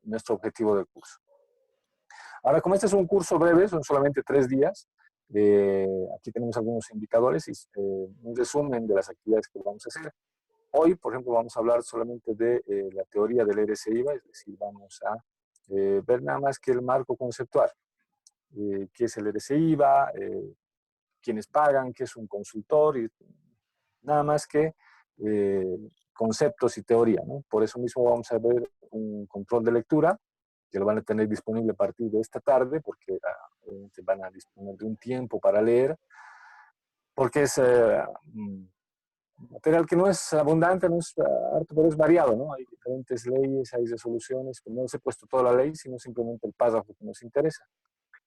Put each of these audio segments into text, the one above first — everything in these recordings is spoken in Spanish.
nuestro objetivo del curso. Ahora, como este es un curso breve, son solamente 3 días, aquí tenemos algunos indicadores y un resumen de las actividades que vamos a hacer. Hoy, por ejemplo, vamos a hablar solamente de la teoría del ERC-IVA, es decir, vamos a ver nada más que el marco conceptual. ¿Qué es el ERC-IVA? ¿Quiénes pagan? ¿Qué es un consultor? Y nada más que conceptos y teoría, ¿no? Por eso mismo vamos a ver un control de lectura, que lo van a tener disponible a partir de esta tarde, porque van a disponer de un tiempo para leer, porque es material que no es abundante, no es harto, pero es variado, ¿no? Hay diferentes leyes, hay resoluciones, que no les he puesto toda la ley, sino simplemente el párrafo que nos interesa.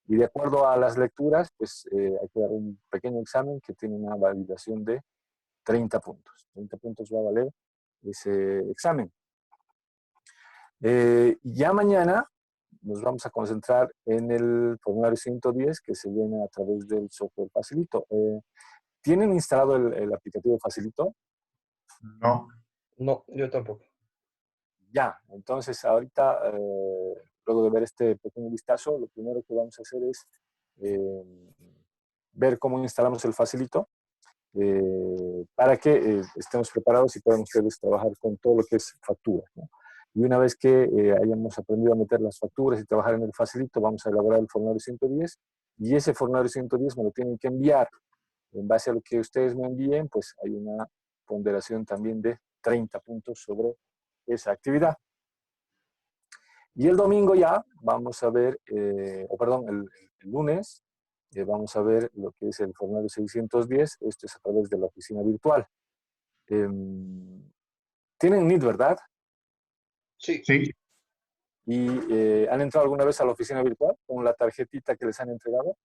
Y de acuerdo a las lecturas, pues hay que dar un pequeño examen que tiene una validación de 30 puntos. 30 puntos va a valer ese examen. Ya mañana nos vamos a concentrar en el formulario 110 que se llena a través del software Facilito. ¿Tienen instalado el aplicativo Facilito? No. No, yo tampoco. Ya, entonces ahorita, luego de ver este pequeño vistazo, lo primero que vamos a hacer es ver cómo instalamos el Facilito para que estemos preparados y puedan ustedes trabajar con todo lo que es factura, ¿no? Y una vez que hayamos aprendido a meter las facturas y trabajar en el Facilito, vamos a elaborar el formulario 110 y ese formulario 110 me lo tienen que enviar. En base a lo que ustedes me envíen, pues hay una ponderación también de 30 puntos sobre esa actividad. Y el domingo ya vamos a ver, o perdón, el lunes, vamos a ver lo que es el formulario 610, esto es a través de la oficina virtual. ¿Tienen NIT, verdad? Sí. Sí. ¿Y han entrado alguna vez a la oficina virtual con la tarjetita que les han entregado?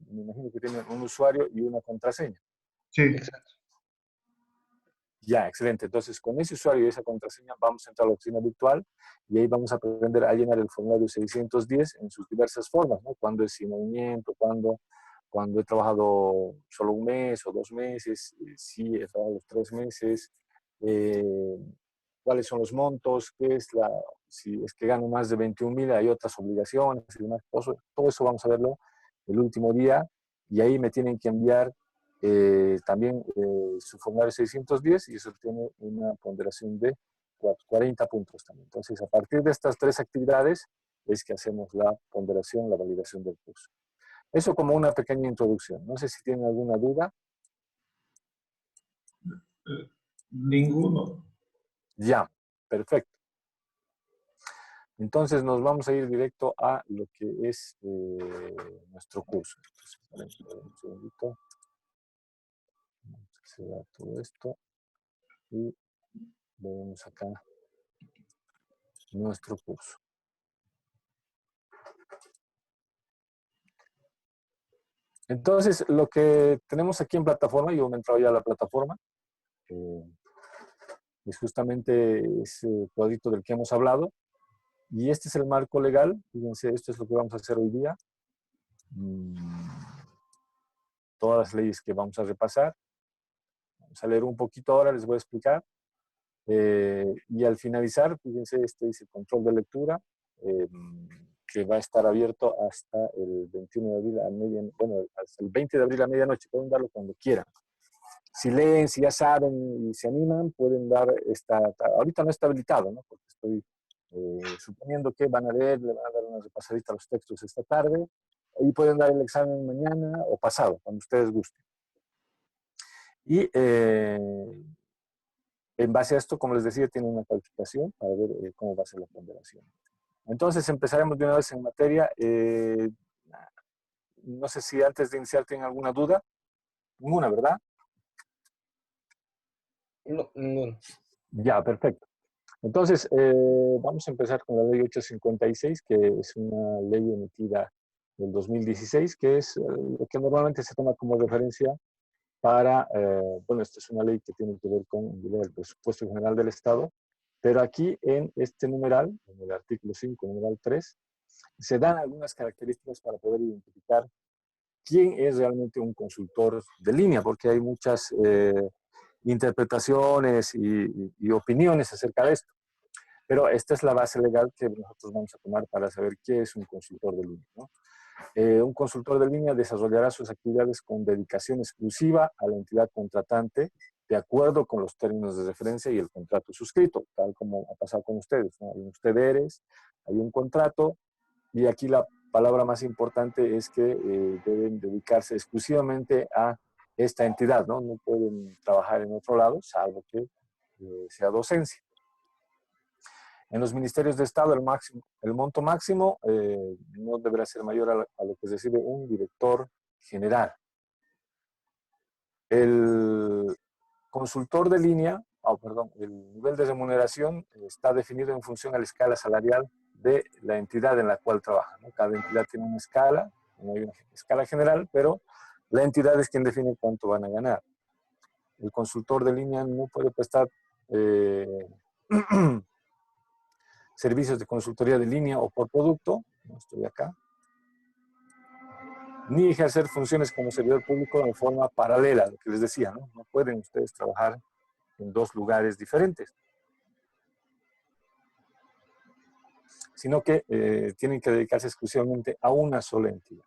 Me imagino que tienen un usuario y una contraseña. Sí. Exacto. Ya, excelente. Entonces, con ese usuario y esa contraseña vamos a entrar a la oficina virtual y ahí vamos a aprender a llenar el formulario 610 en sus diversas formas, ¿no? Cuándo es sin movimiento, cuando he trabajado solo un mes o 2 meses, si he trabajado los 3 meses, cuáles son los montos, si es que gano más de 21.000, hay otras obligaciones y demás. Todo eso vamos a verlo el último día y ahí me tienen que enviar también su formulario 610 y eso tiene una ponderación de 40 puntos también. Entonces, a partir de estas 3 actividades es que hacemos la ponderación, la validación del curso. Eso como una pequeña introducción. No sé si tienen alguna duda. Ninguno. Ya, perfecto. Entonces nos vamos a ir directo a lo que es nuestro curso. Entonces, un segundito. Vamos a cerrar todo esto y vemos acá nuestro curso. Entonces, lo que tenemos aquí en plataforma, yo me he entrado ya a la plataforma, es justamente ese cuadrito del que hemos hablado, y este es el marco legal. Fíjense, esto es lo que vamos a hacer hoy día. Todas las leyes que vamos a repasar. Vamos a leer un poquito ahora, les voy a explicar. Y al finalizar, fíjense, este dice control de lectura, que va a estar abierto hasta el 21 de abril a medianoche, bueno, hasta el 20 de abril a medianoche, pueden darlo cuando quieran. Si leen, si ya saben y se animan, pueden dar ahorita no está habilitado, ¿no? Porque estoy suponiendo que van a leer, le van a dar una repasadita a los textos esta tarde, y pueden dar el examen mañana o pasado, cuando ustedes gusten. Y en base a esto, como les decía, tienen una calificación para ver cómo va a ser la ponderación. Entonces, empezaremos de una vez en materia. No sé si antes de iniciar tienen alguna duda. Ninguna, ¿verdad? No, ninguno. Ya, perfecto. Entonces, vamos a empezar con la ley 856, que es una ley emitida en 2016, que es lo que normalmente se toma como referencia para, bueno, esta es una ley que tiene que ver con el presupuesto general del Estado, pero aquí en este numeral, en el artículo 5, numeral 3, se dan algunas características para poder identificar quién es realmente un consultor de línea, porque hay muchas interpretaciones y opiniones acerca de esto. Pero esta es la base legal que nosotros vamos a tomar para saber qué es un consultor de línea, ¿no? Un consultor de línea desarrollará sus actividades con dedicación exclusiva a la entidad contratante, de acuerdo con los términos de referencia y el contrato suscrito, tal como ha pasado con ustedes, ¿no? Hay un ustedes, hay un contrato, y aquí la palabra más importante es que deben dedicarse exclusivamente a esta entidad, ¿no? No pueden trabajar en otro lado, salvo que sea docencia. En los ministerios de Estado, el monto máximo no deberá ser mayor a lo que recibe un director general. El consultor de línea, el nivel de remuneración está definido en función a la escala salarial de la entidad en la cual trabaja, ¿no? Cada entidad tiene una escala, no hay una escala general, pero la entidad es quien define cuánto van a ganar. El consultor de línea no puede prestar servicios de consultoría de línea o por producto, no estoy acá, ni ejercer funciones como servidor público de forma paralela, lo que les decía, ¿no? No pueden ustedes trabajar en dos lugares diferentes, sino que tienen que dedicarse exclusivamente a una sola entidad.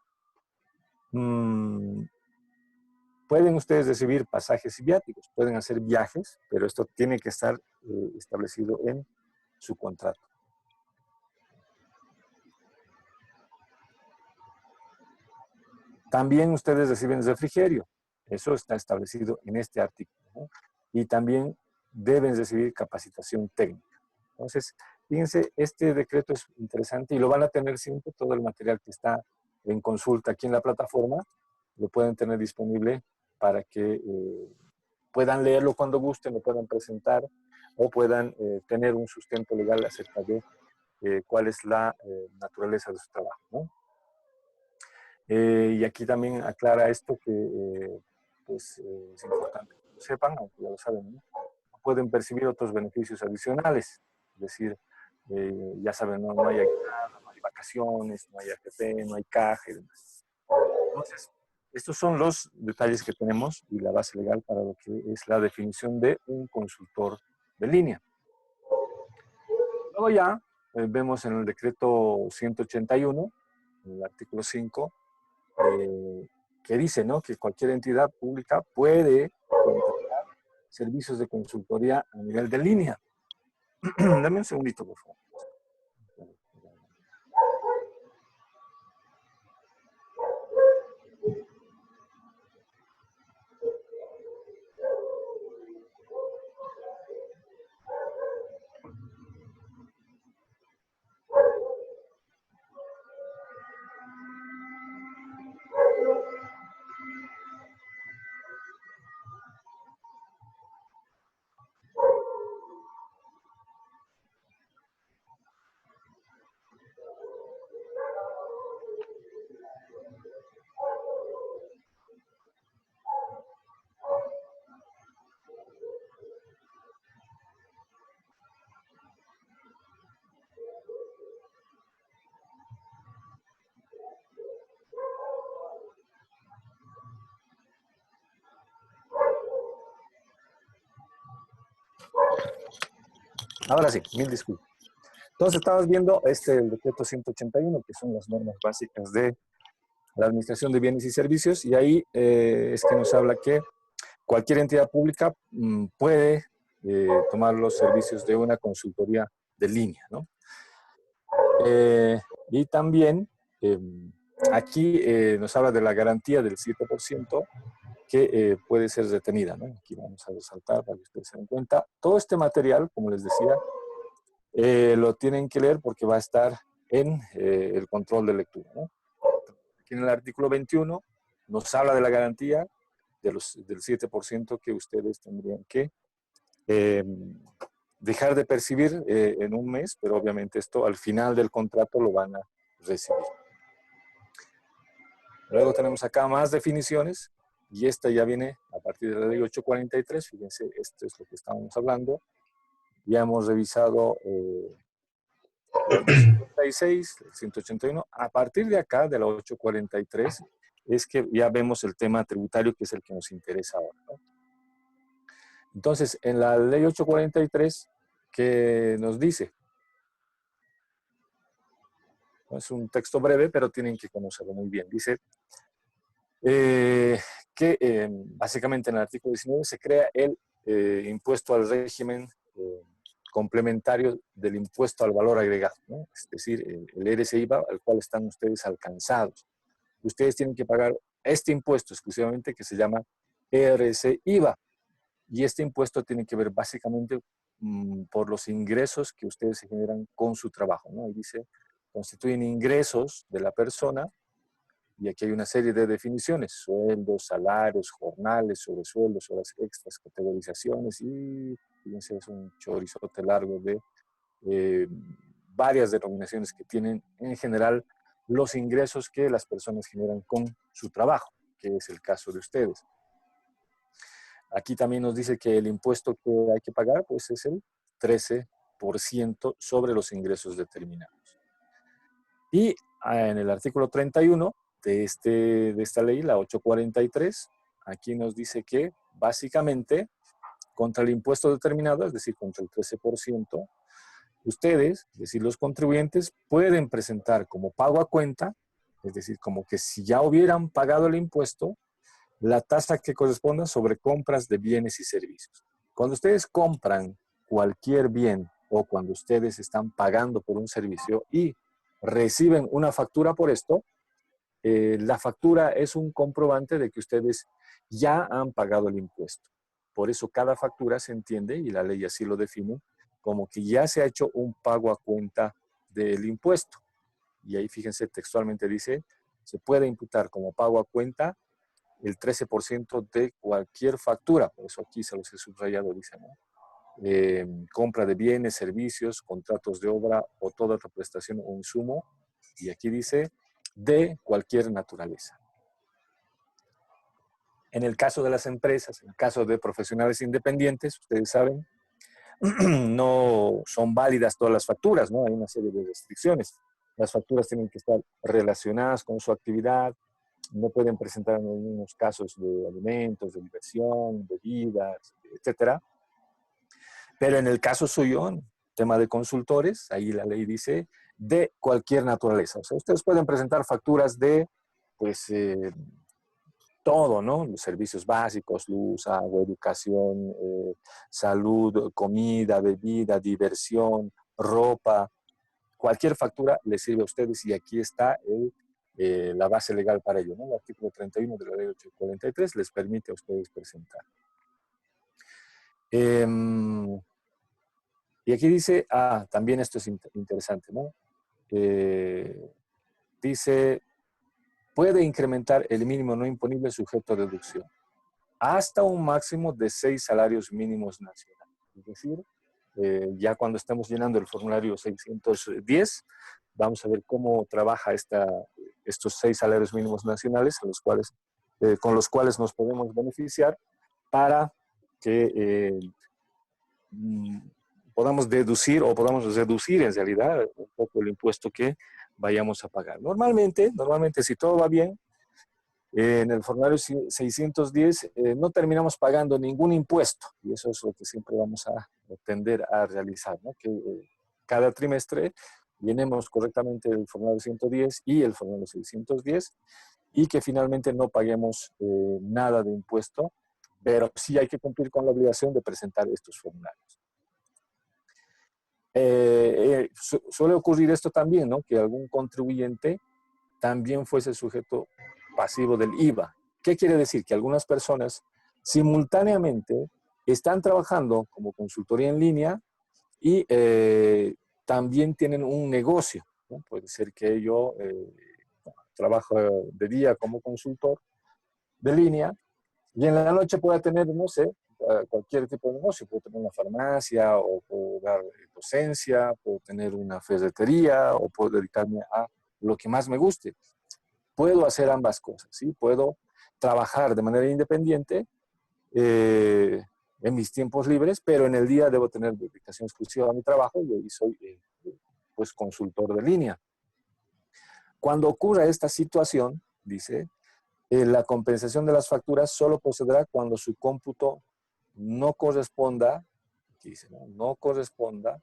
Pueden ustedes recibir pasajes y viáticos, pueden hacer viajes, pero esto tiene que estar establecido en su contrato. También ustedes reciben refrigerio, eso está establecido en este artículo, ¿no? Y también deben recibir capacitación técnica. Entonces, fíjense, este decreto es interesante y lo van a tener siempre, todo el material que está en consulta aquí en la plataforma, lo pueden tener disponible para que puedan leerlo cuando gusten, lo puedan presentar o puedan tener un sustento legal acerca de cuál es la naturaleza de su trabajo, ¿no? Y aquí también aclara esto que pues, es importante que lo sepan, aunque ya lo saben, ¿no? Pueden percibir otros beneficios adicionales, es decir, ya saben, no hay aguinaldo, no hay vacaciones, no hay AFP, no hay caja y demás. Entonces, estos son los detalles que tenemos y la base legal para lo que es la definición de un consultor de línea. Luego ya vemos en el decreto 181, en el artículo 5, que dice, ¿no?, que cualquier entidad pública puede contratar servicios de consultoría a nivel de línea. Dame un segundito, por favor. Ahora sí, mil disculpas. Entonces, estabas viendo el decreto 181, que son las normas básicas de la Administración de Bienes y Servicios, y ahí es que nos habla que cualquier entidad pública puede tomar los servicios de una consultoría de línea, ¿no? Y también aquí nos habla de la garantía del 7% que puede ser retenida, ¿no? Aquí vamos a resaltar para que ustedes se den cuenta. Todo este material, como les decía, lo tienen que leer porque va a estar en el control de lectura, ¿no? Aquí en el artículo 21 nos habla de la garantía del 7% que ustedes tendrían que dejar de percibir en un mes, pero obviamente esto al final del contrato lo van a recibir. Luego tenemos acá más definiciones y esta ya viene a partir de la ley 843. Fíjense, esto es lo que estábamos hablando. Ya hemos revisado el 56, el 181. A partir de acá, de la 843, es que ya vemos el tema tributario, que es el que nos interesa ahora, ¿no? Entonces, en la ley 843, ¿qué nos dice? Es un texto breve, pero tienen que conocerlo muy bien. Dice básicamente en el artículo 19 se crea el impuesto al régimen complementario del impuesto al valor agregado, ¿no? Es decir, el RSIVA al cual están ustedes alcanzados. Ustedes tienen que pagar este impuesto exclusivamente que se llama RSIVA. Y este impuesto tiene que ver básicamente por los ingresos que ustedes se generan con su trabajo, ¿no? Y dice, constituyen ingresos de la persona, y aquí hay una serie de definiciones: sueldos, salarios, jornales, sobresueldos, horas extras, categorizaciones, y fíjense, es un chorizote largo de varias denominaciones que tienen en general los ingresos que las personas generan con su trabajo, que es el caso de ustedes. Aquí también nos dice que el impuesto que hay que pagar pues es el 13% sobre los ingresos determinados. Y en el artículo 31 de esta ley, la 843, aquí nos dice que básicamente contra el impuesto determinado, es decir, contra el 13%, ustedes, es decir, los contribuyentes, pueden presentar como pago a cuenta, es decir, como que si ya hubieran pagado el impuesto, la tasa que corresponda sobre compras de bienes y servicios. Cuando ustedes compran cualquier bien o cuando ustedes están pagando por un servicio y reciben una factura por esto, la factura es un comprobante de que ustedes ya han pagado el impuesto. Por eso cada factura se entiende, y la ley así lo define, como que ya se ha hecho un pago a cuenta del impuesto. Y ahí fíjense, textualmente dice, se puede imputar como pago a cuenta el 13% de cualquier factura. Por eso aquí se los he subrayado, dice, ¿no? Compra de bienes, servicios, contratos de obra o toda otra prestación o insumo. Y aquí dice, de cualquier naturaleza. En el caso de las empresas, en el caso de profesionales independientes, ustedes saben, no son válidas todas las facturas, ¿no? Hay una serie de restricciones. Las facturas tienen que estar relacionadas con su actividad, no pueden presentar en algunos casos de alimentos, de diversión, bebidas, etcétera. Pero en el caso suyo, en tema de consultores, ahí la ley dice de cualquier naturaleza. O sea, ustedes pueden presentar facturas de, pues, todo, ¿no? Los servicios básicos, luz, agua, educación, salud, comida, bebida, diversión, ropa. Cualquier factura les sirve a ustedes y aquí está la base legal para ello, ¿no? El artículo 31 de la ley 843 les permite a ustedes presentar. Y aquí dice, también esto es interesante, ¿no? Dice, puede incrementar el mínimo no imponible sujeto a deducción hasta un máximo de 6 salarios mínimos nacionales. Es decir, ya cuando estemos llenando el formulario 610, vamos a ver cómo trabaja estos 6 salarios mínimos nacionales con los cuales nos podemos beneficiar para que podamos deducir o podamos reducir en realidad un poco el impuesto que vayamos a pagar. Normalmente si todo va bien, en el formulario 610 no terminamos pagando ningún impuesto, y eso es lo que siempre vamos a tender a realizar, ¿no? Que cada trimestre llenemos correctamente el formulario 110 y el formulario 610 y que finalmente no paguemos nada de impuesto, pero sí hay que cumplir con la obligación de presentar estos formularios. Suele ocurrir esto también, ¿no? Que algún contribuyente también fuese sujeto pasivo del IVA. ¿Qué quiere decir? Que algunas personas simultáneamente están trabajando como consultoría en línea y también tienen un negocio, ¿no? Puede ser que yo trabajo de día como consultor de línea y en la noche pueda tener, no sé, cualquier tipo de negocio. Puedo tener una farmacia o puedo dar docencia, puedo tener una ferretería o puedo dedicarme a lo que más me guste. Puedo hacer ambas cosas, ¿sí? Puedo trabajar de manera independiente en mis tiempos libres, pero en el día debo tener dedicación exclusiva a mi trabajo y ahí soy pues consultor de línea. Cuando ocurra esta situación, dice, la compensación de las facturas solo procederá cuando su cómputo no corresponda, dice, no corresponda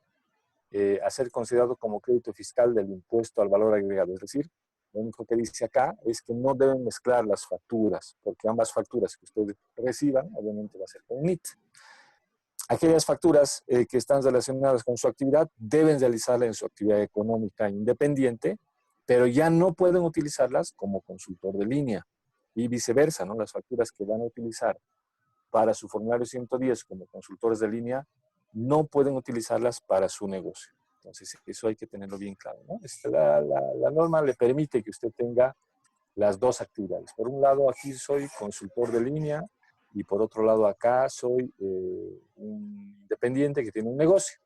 a ser considerado como crédito fiscal del impuesto al valor agregado. Es decir, lo único que dice acá es que no deben mezclar las facturas, porque ambas facturas que ustedes reciban, obviamente va a ser con NIT. Aquellas facturas que están relacionadas con su actividad deben realizarla en su actividad económica independiente, pero ya no pueden utilizarlas como consultor de línea y viceversa, ¿no? Las facturas que van a utilizar para su formulario 110 como consultores de línea no pueden utilizarlas para su negocio. Entonces, eso hay que tenerlo bien claro, ¿no? La norma le permite que usted tenga las dos actividades. Por un lado, aquí soy consultor de línea y por otro lado, acá soy un independiente que tiene un negocio.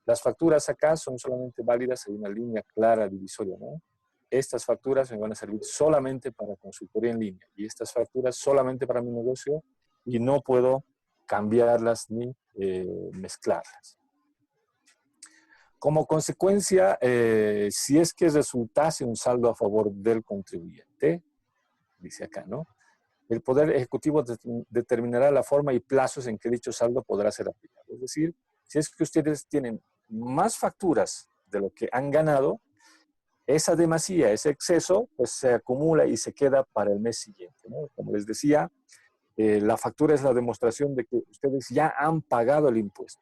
Las facturas acá son solamente válidas, hay una línea clara divisoria, ¿no? Estas facturas me van a servir solamente para consultoría en línea y estas facturas solamente para mi negocio y no puedo cambiarlas ni mezclarlas. Como consecuencia, si es que resultase un saldo a favor del contribuyente, dice acá, ¿no? El Poder Ejecutivo determinará la forma y plazos en que dicho saldo podrá ser aplicado. Es decir, si es que ustedes tienen más facturas de lo que han ganado, esa demasía, ese exceso, pues se acumula y se queda para el mes siguiente, ¿no? Como les decía, la factura es la demostración de que ustedes ya han pagado el impuesto.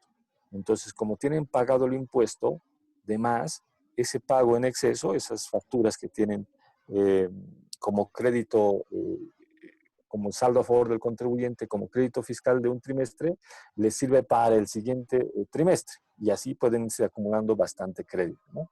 Entonces, como tienen pagado el impuesto, de más, ese pago en exceso, esas facturas que tienen como crédito, como saldo a favor del contribuyente, como crédito fiscal de un trimestre, les sirve para el siguiente trimestre. Y así pueden irse acumulando bastante crédito, ¿no?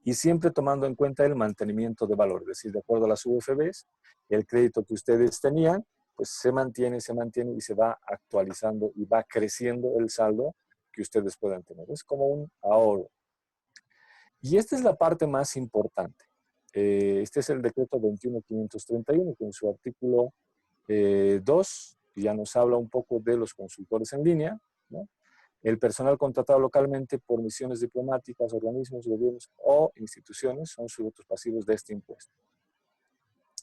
Y siempre tomando en cuenta el mantenimiento de valor, es decir, de acuerdo a las UFBs, el crédito que ustedes tenían, pues se mantiene y se va actualizando y va creciendo el saldo que ustedes puedan tener. Es como un ahorro. Y esta es la parte más importante. Este es el decreto 21.531, que en su artículo 2 ya nos habla un poco de los consultores en línea, ¿no? El personal contratado localmente por misiones diplomáticas, organismos, gobiernos o instituciones son sujetos pasivos de este impuesto.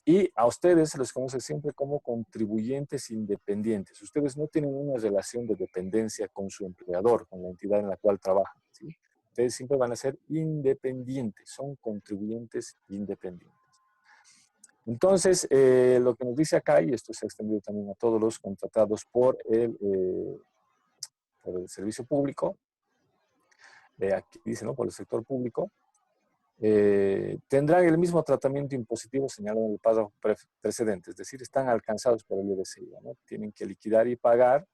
Y a ustedes se les conoce siempre como contribuyentes independientes. Ustedes no tienen una relación de dependencia con su empleador, con la entidad en la cual trabajan, ¿sí? Ustedes siempre van a ser independientes, son contribuyentes independientes. Entonces, lo que nos dice acá, y esto se ha extendido también a todos los contratados por el servicio público, aquí dice, ¿no? Por el sector público, tendrán el mismo tratamiento impositivo señalado en el párrafo precedente, es decir, están alcanzados por el IVA, ¿no? Tienen que liquidar y pagar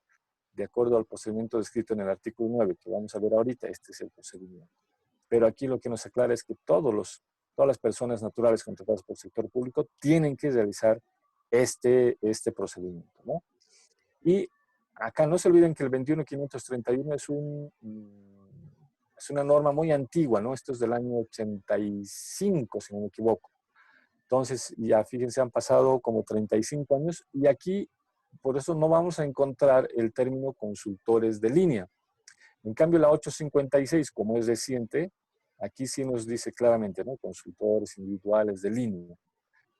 de acuerdo al procedimiento descrito en el artículo 9, que vamos a ver ahorita. Este es el procedimiento. Pero aquí lo que nos aclara es que todas las personas naturales contratadas por el sector público tienen que realizar este procedimiento, ¿no? Y acá no se olviden que el 21.531 es una norma muy antigua, ¿no? Esto es del año 85, si no me equivoco. Entonces, ya fíjense, han pasado como 35 años y aquí, por eso no vamos a encontrar el término consultores de línea. En cambio, la 856, como es reciente, aquí sí nos dice claramente, ¿no? Consultores individuales de línea.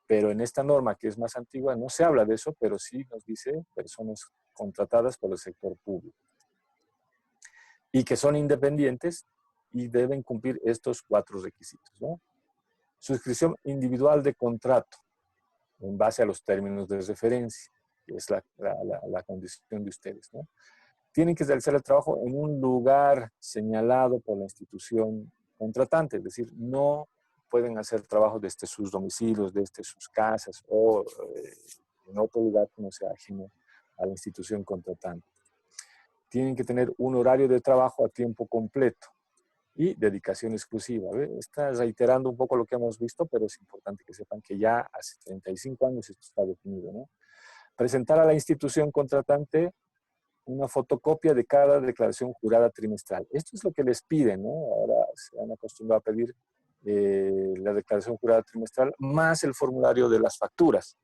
Pero en esta norma, que es más antigua, no se habla de eso, pero sí nos dice personas contratadas por el sector público y que son independientes y deben cumplir estos 4 requisitos, ¿no? Suscripción individual de contrato en base a los términos de referencia, que es la condición de ustedes, ¿no? Tienen que realizar el trabajo en un lugar señalado por la institución contratante, es decir, no pueden hacer trabajo desde sus domicilios, desde sus casas o en otro lugar que no sea ajeno a la institución contratante. Tienen que tener un horario de trabajo a tiempo completo y dedicación exclusiva. ¿Ve? Está reiterando un poco lo que hemos visto, pero es importante que sepan que ya hace 35 años esto está definido, ¿no? Presentar a la institución contratante una fotocopia de cada declaración jurada trimestral. Esto es lo que les piden, ¿no? Ahora se han acostumbrado a pedir la declaración jurada trimestral más el formulario de las facturas,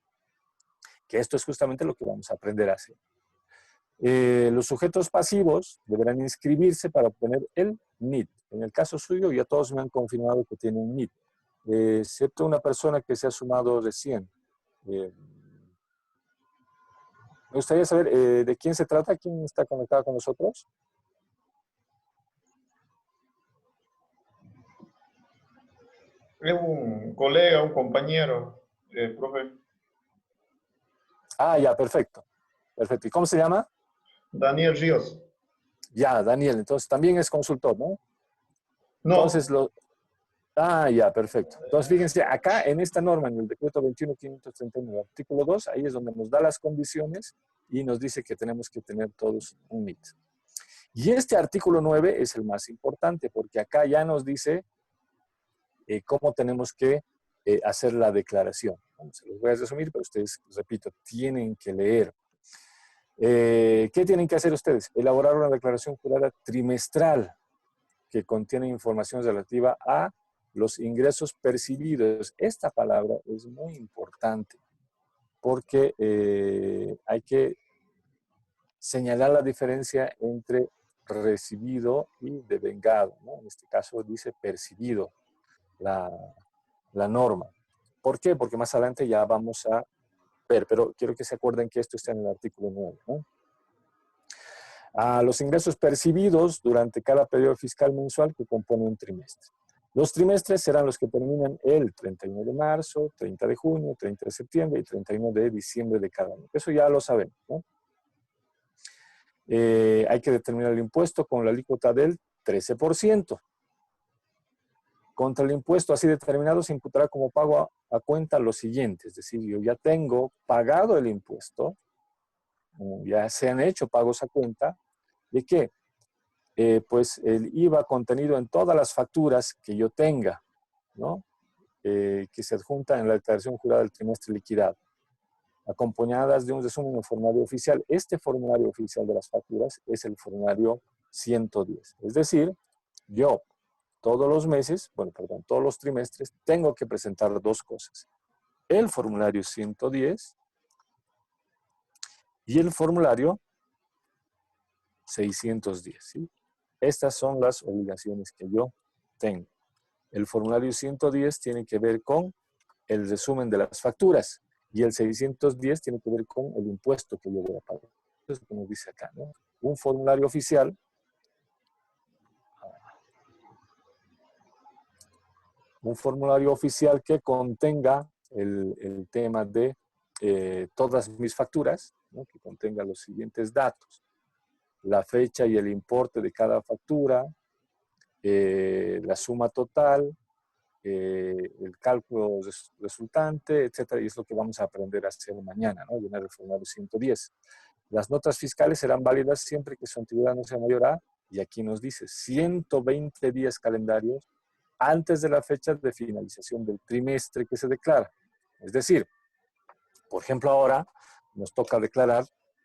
que esto es justamente lo que vamos a aprender a hacer. Los sujetos pasivos deberán inscribirse para obtener el NIT. En el caso suyo, ya todos me han confirmado que tienen NIT, excepto una persona que se ha sumado recién. Me gustaría saber de quién se trata, quién está conectado con nosotros. Es un colega, un compañero, profe. Ah, ya, perfecto. Perfecto. ¿Y cómo se llama? Daniel Ríos. Ya, Daniel. Entonces también es consultor, ¿no? Entonces, No, ah, ya, perfecto. Entonces, fíjense, acá en esta norma, en el decreto 21.539, artículo 2, ahí es donde nos da las condiciones y nos dice que tenemos que tener todos un NIT. Y este artículo 9 es el más importante, porque acá ya nos dice cómo tenemos que hacer la declaración. Bueno, se los voy a resumir, pero ustedes, repito, tienen que leer. ¿Qué tienen que hacer ustedes? Elaborar una declaración jurada trimestral que contiene información relativa a los ingresos percibidos. Esta palabra es muy importante porque hay que señalar la diferencia entre recibido y devengado, ¿no? En este caso dice percibido la norma. ¿Por qué? Porque más adelante ya vamos a ver, pero quiero que se acuerden que esto está en el artículo 9, ¿no? A los ingresos percibidos durante cada periodo fiscal mensual que compone un trimestre. Los trimestres serán los que terminan el 31 de marzo, 30 de junio, 30 de septiembre y 31 de diciembre de cada año. Eso ya lo sabemos, ¿no? Hay que determinar el impuesto con la alícuota del 13%. Contra el impuesto así determinado se imputará como pago a cuenta lo siguiente, es decir, yo ya tengo pagado el impuesto, ya se han hecho pagos a cuenta, ¿de qué? Pues el IVA contenido en todas las facturas que yo tenga, ¿no? Que se adjunta en la declaración jurada del trimestre liquidado, acompañadas de un resumen en el formulario oficial. Este formulario oficial de las facturas es el formulario 110. Es decir, yo todos los meses, bueno, perdón, todos los trimestres, tengo que presentar dos cosas. El formulario 110 y el formulario 610, ¿sí? Estas son las obligaciones que yo tengo. El formulario 110 tiene que ver con el resumen de las facturas y el 610 tiene que ver con el impuesto que yo voy a pagar. Eso es lo que nos dice acá, ¿no? Un formulario oficial que contenga el tema de todas mis facturas, ¿no? Que contenga los siguientes datos: la fecha y el importe de cada factura, la suma total, el cálculo resultante, etcétera, y es lo que vamos a aprender a hacer mañana, ¿no? Llenar el formulario 110. Las notas fiscales serán válidas siempre que su antigüedad no sea mayor a, y aquí nos dice, 120 días calendarios antes de la fecha de finalización del trimestre que se declara. Es decir, por ejemplo, ahora nos toca declarar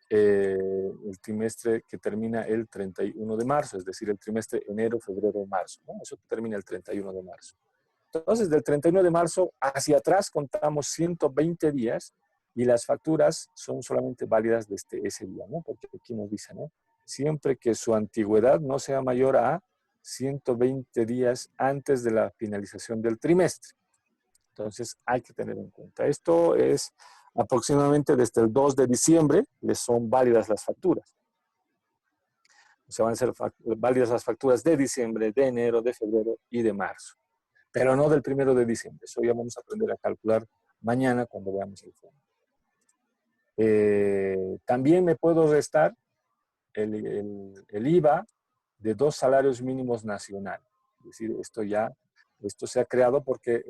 el trimestre que termina el 31 de marzo, es decir, el trimestre enero, febrero, marzo, ¿no? Eso termina el 31 de marzo. Entonces, del 31 de marzo hacia atrás contamos 120 días y las facturas son solamente válidas desde ese día, ¿no? Porque aquí nos dice, ¿no? Siempre que su antigüedad no sea mayor a 120 días antes de la finalización del trimestre. Entonces, hay que tener en cuenta. Esto es aproximadamente desde el 2 de diciembre, les son válidas las facturas. O sea, van a ser válidas las facturas de diciembre, de enero, de febrero y de marzo. Pero no del 1 de diciembre. Eso ya vamos a aprender a calcular mañana cuando veamos el fondo. También me puedo restar el IVA de 2 salarios mínimos nacionales. Es decir, esto se ha creado porque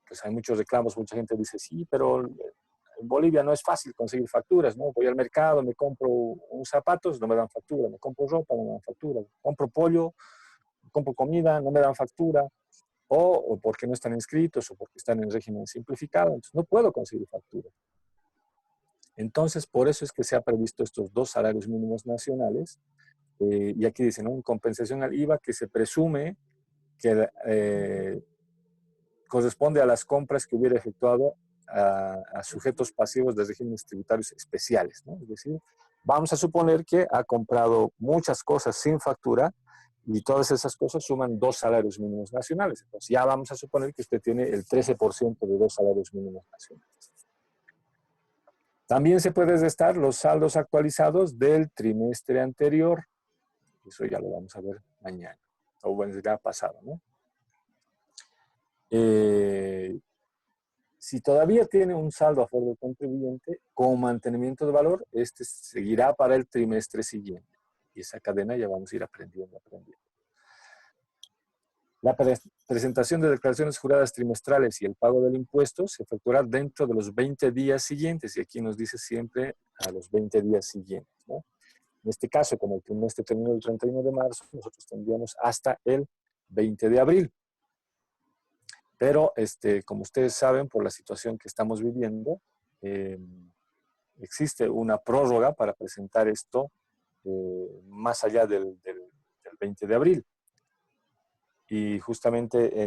pues hay muchos reclamos, mucha gente dice, sí, pero en Bolivia no es fácil conseguir facturas, ¿no? Voy al mercado, me compro unos zapatos, no me dan factura, me compro ropa, no me dan factura, compro pollo, compro comida, no me dan factura, o porque no están inscritos, o porque están en régimen simplificado, entonces no puedo conseguir factura. Entonces, por eso es que se ha previsto estos 2 salarios mínimos nacionales, y aquí dice, ¿no? En compensación al IVA que se presume que corresponde a las compras que hubiera efectuado a sujetos pasivos de regímenes tributarios especiales, ¿no? Es decir, vamos a suponer que ha comprado muchas cosas sin factura y todas esas cosas suman 2 salarios mínimos nacionales. Entonces ya vamos a suponer que usted tiene el 13% de 2 salarios mínimos nacionales. También se puede restar los saldos actualizados del trimestre anterior. Eso ya lo vamos a ver mañana, o bueno, ya pasado, ¿no? Si todavía tiene un saldo a favor del contribuyente, con mantenimiento de valor, este seguirá para el trimestre siguiente. Y esa cadena ya vamos a ir aprendiendo. La presentación de declaraciones juradas trimestrales y el pago del impuesto se efectuará dentro de los 20 días siguientes, y aquí nos dice siempre a los 20 días siguientes, ¿no? En este caso, como el trimestre terminó el 31 de marzo, nosotros tendríamos hasta el 20 de abril. Pero, como ustedes saben, por la situación que estamos viviendo, existe una prórroga para presentar esto más allá del 20 de abril. Y justamente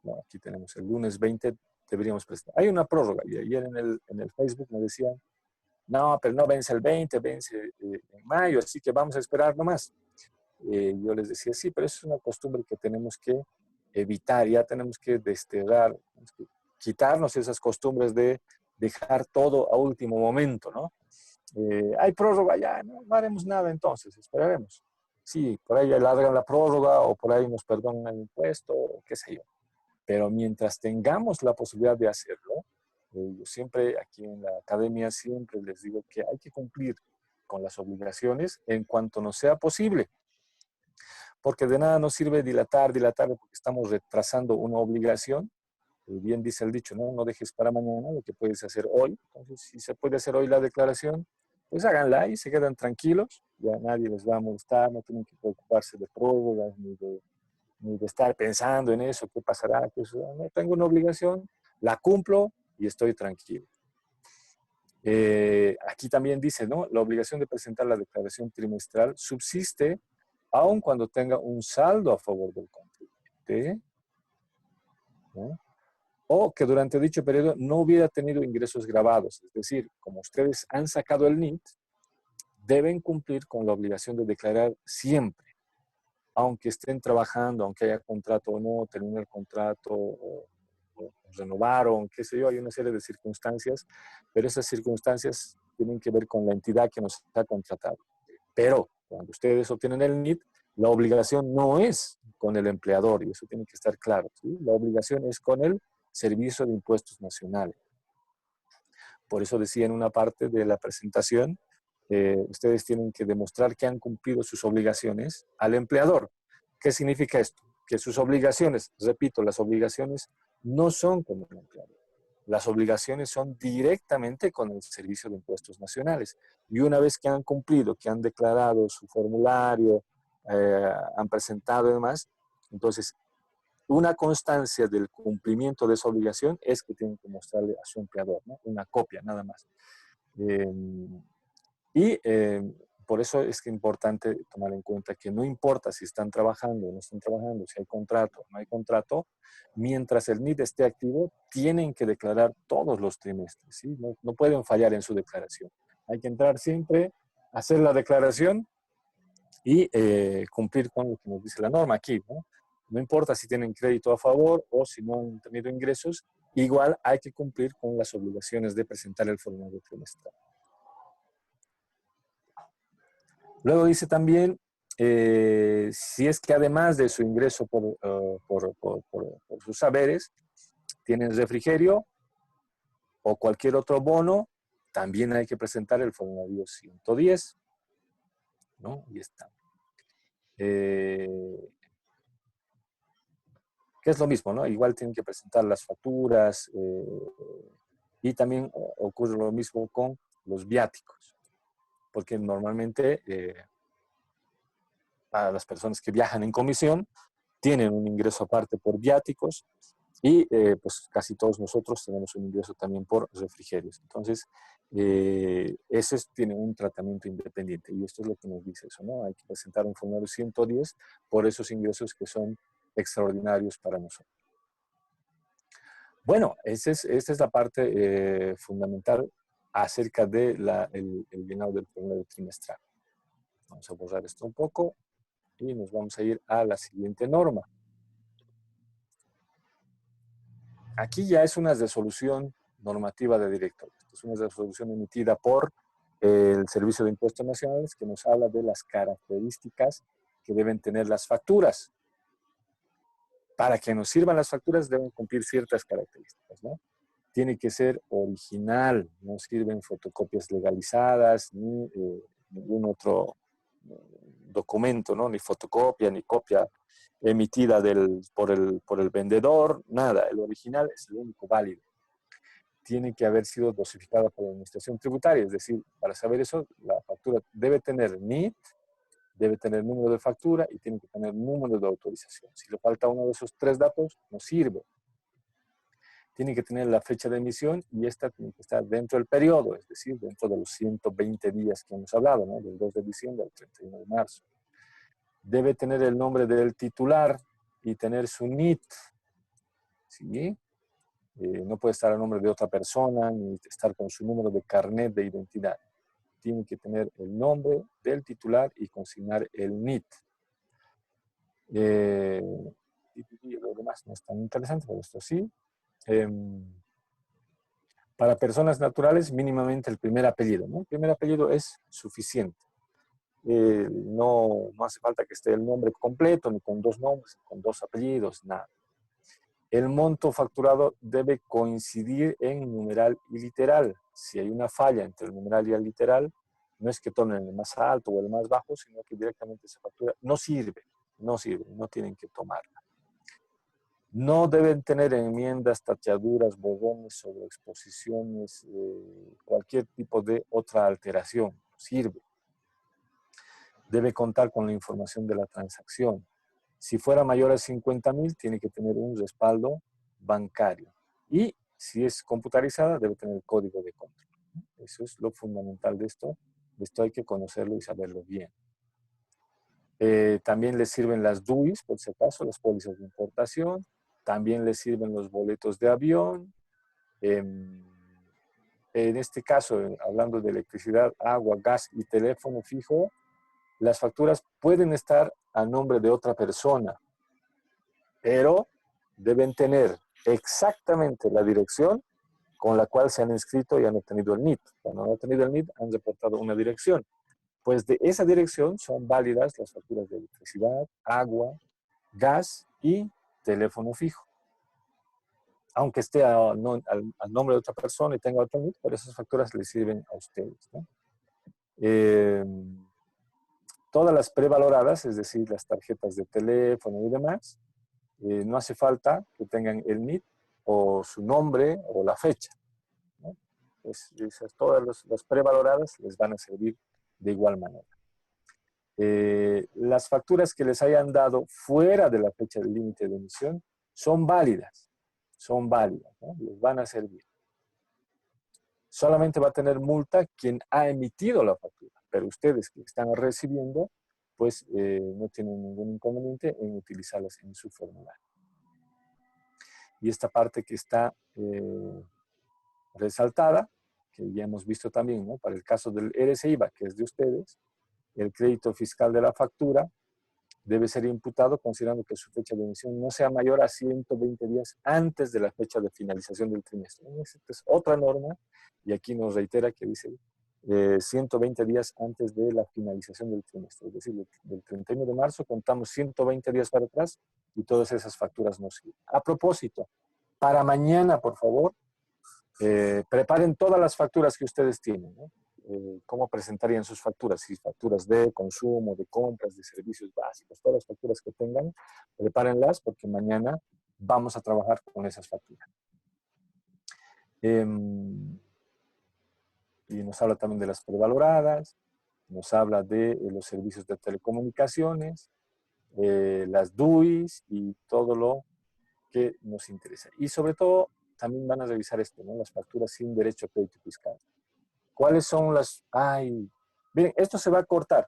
no, aquí tenemos el lunes 20, deberíamos presentar. Hay una prórroga, y ayer en el Facebook me decían, no, pero no vence el 20, vence en mayo, así que vamos a esperar nomás. Yo les decía, sí, pero eso es una costumbre que tenemos que evitar, ya tenemos que desterrar, tenemos que quitarnos esas costumbres de dejar todo a último momento, ¿no? Hay prórroga, ya no haremos nada entonces, esperaremos. Sí, por ahí alargan la prórroga o por ahí nos perdonan el impuesto, o qué sé yo. Pero mientras tengamos la posibilidad de hacerlo, yo siempre aquí en la academia siempre les digo que hay que cumplir con las obligaciones en cuanto nos sea posible. Porque de nada nos sirve dilatar, porque estamos retrasando una obligación. Bien dice el dicho, ¿no? No dejes para mañana lo que puedes hacer hoy. Entonces, si se puede hacer hoy la declaración, pues háganla y se quedan tranquilos. Ya nadie les va a molestar, no tienen que preocuparse de prórrogas ni de estar pensando en eso, qué pasará. Pues, no tengo una obligación, la cumplo y estoy tranquilo. Aquí también dice, ¿no? La obligación de presentar la declaración trimestral subsiste aun cuando tenga un saldo a favor del contribuyente, ¿no? O que durante dicho periodo no hubiera tenido ingresos grabados. Es decir, como ustedes han sacado el NIT, deben cumplir con la obligación de declarar siempre, aunque estén trabajando, aunque haya contrato o no, termine el contrato o renovaron, qué sé yo, hay una serie de circunstancias, pero esas circunstancias tienen que ver con la entidad que nos ha contratado. Pero cuando ustedes obtienen el NIT, la obligación no es con el empleador, y eso tiene que estar claro, ¿sí? La obligación es con el Servicio de Impuestos Nacionales. Por eso decía en una parte de la presentación, ustedes tienen que demostrar que han cumplido sus obligaciones al empleador. ¿Qué significa esto? Que sus obligaciones, repito, las obligaciones no son con el empleador. Las obligaciones son directamente con el Servicio de Impuestos Nacionales. Y una vez que han cumplido, que han declarado su formulario, han presentado y demás, entonces una constancia del cumplimiento de esa obligación es que tienen que mostrarle a su empleador, ¿no? Una copia nada más. Por eso es que es importante tomar en cuenta que no importa si están trabajando o no están trabajando, si hay contrato o no hay contrato, mientras el NIT esté activo, tienen que declarar todos los trimestres, ¿sí? No pueden fallar en su declaración. Hay que entrar siempre, hacer la declaración y cumplir con lo que nos dice la norma aquí, ¿no? No importa si tienen crédito a favor o si no han tenido ingresos, igual hay que cumplir con las obligaciones de presentar el formulario trimestral. Luego dice también, si es que además de su ingreso por sus saberes, tienen refrigerio o cualquier otro bono, también hay que presentar el formulario 110, ¿no? Y está. Que es lo mismo, ¿no? Igual tienen que presentar las facturas y también ocurre lo mismo con los viáticos, porque normalmente para las personas que viajan en comisión tienen un ingreso aparte por viáticos y pues casi todos nosotros tenemos un ingreso también por refrigerios. Entonces, ese tiene un tratamiento independiente y esto es lo que nos dice eso, ¿no? Hay que presentar un formulario 110 por esos ingresos que son extraordinarios para nosotros. Bueno, esta es la parte fundamental acerca de el llenado del formulario trimestral. Vamos a borrar esto un poco y nos vamos a ir a la siguiente norma. Aquí ya es una resolución normativa de directorio. Esto es una resolución emitida por el Servicio de Impuestos Nacionales que nos habla de las características que deben tener las facturas. para que nos sirvan las facturas deben cumplir ciertas características, ¿no? Tiene que ser original, no sirven fotocopias legalizadas ni ningún otro documento, ¿no? Ni fotocopia, ni copia emitida por el vendedor, nada. El original es el único válido. Tiene que haber sido dosificada por la Administración Tributaria, es decir, para saber eso, la factura debe tener NIT, debe tener número de factura y tiene que tener número de autorización. Si le falta uno de esos 3 datos, no sirve. Tiene que tener la fecha de emisión y esta tiene que estar dentro del periodo, es decir, dentro de los 120 días que hemos hablado, ¿no? Del 2 de diciembre al 31 de marzo. Debe tener el nombre del titular y tener su NIT, ¿sí? No puede estar a nombre de otra persona ni estar con su número de carnet de identidad. Tiene que tener el nombre del titular y consignar el NIT. Lo demás no es tan interesante, pero esto sí. Para personas naturales, mínimamente el primer apellido, ¿no? El primer apellido es suficiente. No hace falta que esté el nombre completo, ni con 2 nombres, con 2 apellidos, nada. El monto facturado debe coincidir en numeral y literal. Si hay una falla entre el numeral y el literal, no es que tomen el más alto o el más bajo, sino que directamente esa factura no sirve, no tienen que tomarla. No deben tener enmiendas, tachaduras, borrones, sobreexposiciones, cualquier tipo de otra alteración. Sirve. Debe contar con la información de la transacción. Si fuera mayor a 50,000, tiene que tener un respaldo bancario. Y si es computarizada, debe tener el código de control. Eso es lo fundamental de esto. Esto hay que conocerlo y saberlo bien. También les sirven las DUIs, por si acaso, las pólizas de importación. También les sirven los boletos de avión. En este caso, hablando de electricidad, agua, gas y teléfono fijo, las facturas pueden estar a nombre de otra persona, pero deben tener exactamente la dirección con la cual se han inscrito y han obtenido el NIT. Cuando han obtenido el NIT, han reportado una dirección. Pues de esa dirección son válidas las facturas de electricidad, agua, gas y teléfono fijo. Aunque esté al nombre de otra persona y tenga otro NIT, pero esas facturas les sirven a ustedes, ¿no? Todas las prevaloradas, es decir, las tarjetas de teléfono y demás, no hace falta que tengan el NIT o su nombre o la fecha, ¿no? Todas las prevaloradas les van a servir de igual manera. Las facturas que les hayan dado fuera de la fecha del límite de emisión son válidas, ¿no? Les van a servir. Solamente va a tener multa quien ha emitido la factura, pero ustedes que están recibiendo, pues no tienen ningún inconveniente en utilizarlas en su formulario. Y esta parte que está resaltada, que ya hemos visto también, ¿no? Para el caso del RSIVA, que es de ustedes, el crédito fiscal de la factura debe ser imputado considerando que su fecha de emisión no sea mayor a 120 días antes de la fecha de finalización del trimestre. Esta es otra norma, y aquí nos reitera que dice 120 días antes de la finalización del trimestre. Es decir, del 31 de marzo contamos 120 días para atrás y todas esas facturas nos sirven. A propósito, para mañana, por favor, preparen todas las facturas que ustedes tienen, ¿no? ¿Cómo presentarían sus facturas? Si facturas de consumo, de compras, de servicios básicos, todas las facturas que tengan, prepárenlas porque mañana vamos a trabajar con esas facturas. Y nos habla también de las prevaloradas, nos habla de los servicios de telecomunicaciones, las DUIs y todo lo que nos interesa. Y sobre todo, también van a revisar esto, ¿no? Las facturas sin derecho a crédito fiscal. ¿Cuáles son las...? Miren, esto se va a cortar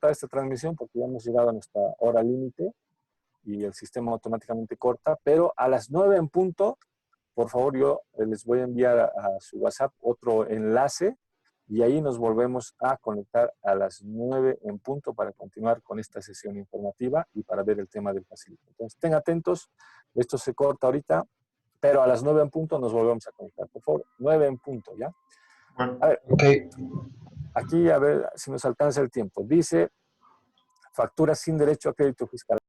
esta transmisión porque ya hemos llegado a nuestra hora límite y el sistema automáticamente corta, pero a las 9 en punto, por favor, yo les voy a enviar a su WhatsApp otro enlace y ahí nos volvemos a conectar a las 9 en punto para continuar con esta sesión informativa y para ver el tema del facilito. Entonces, estén atentos, esto se corta ahorita, pero a las 9 en punto nos volvemos a conectar. Por favor, 9 en punto, ¿ya? A ver, Okay. Aquí a ver si nos alcanza el tiempo. Dice, facturas sin derecho a crédito fiscal.